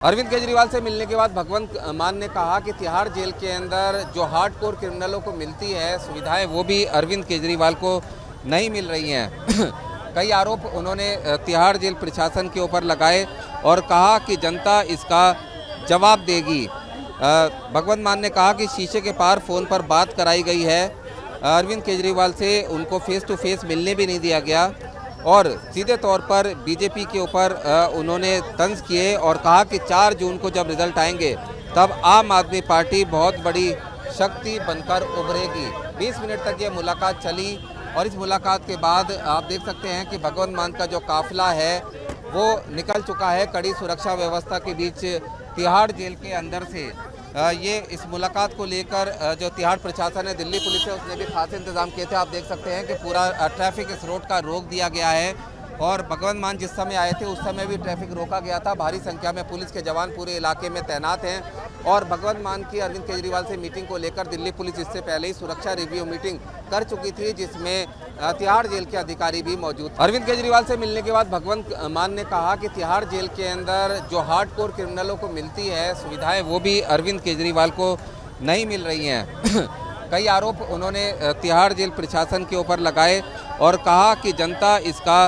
अरविंद केजरीवाल से मिलने के बाद भगवंत मान ने कहा कि तिहाड़ जेल के अंदर जो हार्डकोर क्रिमिनलों को मिलती है सुविधाएं, वो भी अरविंद केजरीवाल को नहीं मिल रही हैं। कई आरोप उन्होंने तिहाड़ जेल प्रशासन के ऊपर लगाए और कहा कि जनता इसका जवाब देगी। भगवंत मान ने कहा कि शीशे के पार फ़ोन पर बात कराई गई है। अरविंद केजरीवाल से उनको फेस टू फेस मिलने भी नहीं दिया गया और सीधे तौर पर बीजेपी के ऊपर उन्होंने तंज किए और कहा कि 4 जून को जब रिजल्ट आएंगे तब आम आदमी पार्टी बहुत बड़ी शक्ति बनकर उभरेगी। 20 मिनट तक ये मुलाकात चली और इस मुलाकात के बाद आप देख सकते हैं कि भगवंत मान का जो काफिला है वो निकल चुका है कड़ी सुरक्षा व्यवस्था के बीच तिहाड़ जेल के अंदर से। ये इस मुलाकात को लेकर जो तिहाड़ प्रशासन है, दिल्ली पुलिस है, उसने भी खास इंतजाम किए थे। आप देख सकते हैं कि पूरा ट्रैफिक इस रोड का रोक दिया गया है और भगवंत मान जिस समय आए थे उस समय भी ट्रैफिक रोका गया था। भारी संख्या में पुलिस के जवान पूरे इलाके में तैनात हैं और भगवंत मान की अरविंद केजरीवाल से मीटिंग को लेकर दिल्ली पुलिस इससे पहले ही सुरक्षा रिव्यू मीटिंग कर चुकी थी, जिसमें तिहाड़ जेल के अधिकारी भी मौजूद। अरविंद केजरीवाल से मिलने के बाद भगवंत मान ने कहा कि तिहाड़ जेल के अंदर जो हार्डकोर क्रिमिनलों को मिलती है सुविधाएं, वो भी अरविंद केजरीवाल को नहीं मिल रही हैं। कई आरोप उन्होंने तिहाड़ जेल प्रशासन के ऊपर लगाए और कहा कि जनता इसका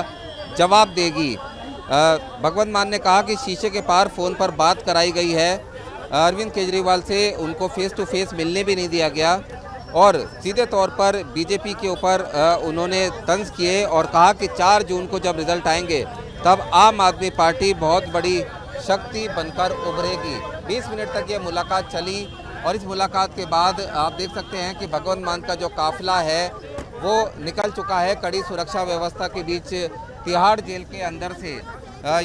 जवाब देगी। भगवंत मान ने कहा कि शीशे के पार फ़ोन पर बात कराई गई है। अरविंद केजरीवाल से उनको फेस टू फेस मिलने भी नहीं दिया गया और सीधे तौर पर बीजेपी के ऊपर उन्होंने तंज किए और कहा कि 4 जून को जब रिजल्ट आएंगे तब आम आदमी पार्टी बहुत बड़ी शक्ति बनकर उभरेगी। 20 मिनट तक ये मुलाकात चली और इस मुलाकात के बाद आप देख सकते हैं कि भगवंत मान का जो काफिला है वो निकल चुका है कड़ी सुरक्षा व्यवस्था के बीच तिहाड़ जेल के अंदर से।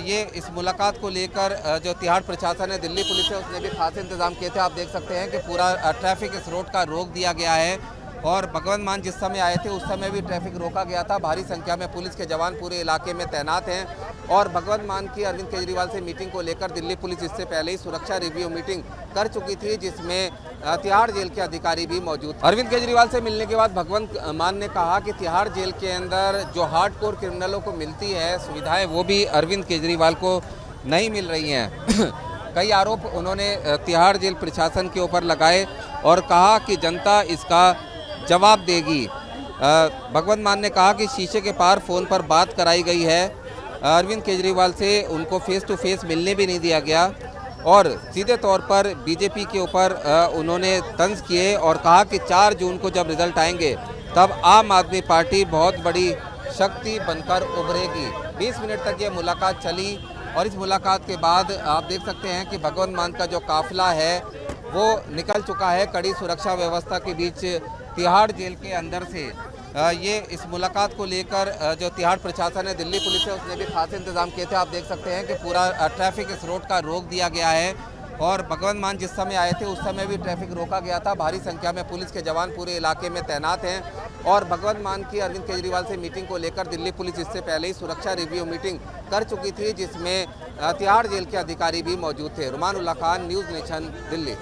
ये इस मुलाकात को लेकर जो तिहाड़ प्रशासन है, दिल्ली पुलिस है, उसने भी खास इंतजाम किए थे। आप देख सकते हैं कि पूरा ट्रैफिक इस रोड का रोक दिया गया है और भगवंत मान जिस समय आए थे उस समय भी ट्रैफिक रोका गया था। भारी संख्या में पुलिस के जवान पूरे इलाके में तैनात हैं और भगवंत मान की अरविंद केजरीवाल से मीटिंग को लेकर दिल्ली पुलिस इससे पहले ही सुरक्षा रिव्यू मीटिंग कर चुकी थी, जिसमें तिहाड़ जेल के अधिकारी भी मौजूद। अरविंद केजरीवाल से मिलने के बाद भगवंत मान ने कहा कि तिहाड़ जेल के अंदर जो हार्डकोर क्रिमिनलों को मिलती है सुविधाएं, वो भी अरविंद केजरीवाल को नहीं मिल रही हैं। कई आरोप उन्होंने तिहाड़ जेल प्रशासन के ऊपर लगाए और कहा कि जनता इसका जवाब देगी। भगवंत मान ने कहा कि शीशे के पार फ़ोन पर बात कराई गई है। अरविंद केजरीवाल से उनको फेस टू फेस मिलने भी नहीं दिया गया और सीधे तौर पर बीजेपी के ऊपर उन्होंने तंज किए और कहा कि 4 जून को जब रिजल्ट आएंगे तब आम आदमी पार्टी बहुत बड़ी शक्ति बनकर उभरेगी। 20 मिनट तक ये मुलाकात चली और इस मुलाकात के बाद आप देख सकते हैं कि भगवंत मान का जो काफिला है वो निकल चुका है कड़ी सुरक्षा व्यवस्था के बीच तिहाड़ जेल के अंदर से। ये इस मुलाकात को लेकर जो तिहाड़ प्रशासन है, दिल्ली पुलिस है, उसने भी खास इंतजाम किए थे। आप देख सकते हैं कि पूरा ट्रैफिक इस रोड का रोक दिया गया है और भगवंत मान जिस समय आए थे उस समय भी ट्रैफिक रोका गया था। भारी संख्या में पुलिस के जवान पूरे इलाके में तैनात हैं और भगवंत मान की अरविंद केजरीवाल से मीटिंग को लेकर दिल्ली पुलिस इससे पहले ही सुरक्षा रिव्यू मीटिंग कर चुकी थी, जिसमें तिहाड़ जेल के अधिकारी भी मौजूद थे। रुमान उल्लाह खान, न्यूज़ नेशन, दिल्ली।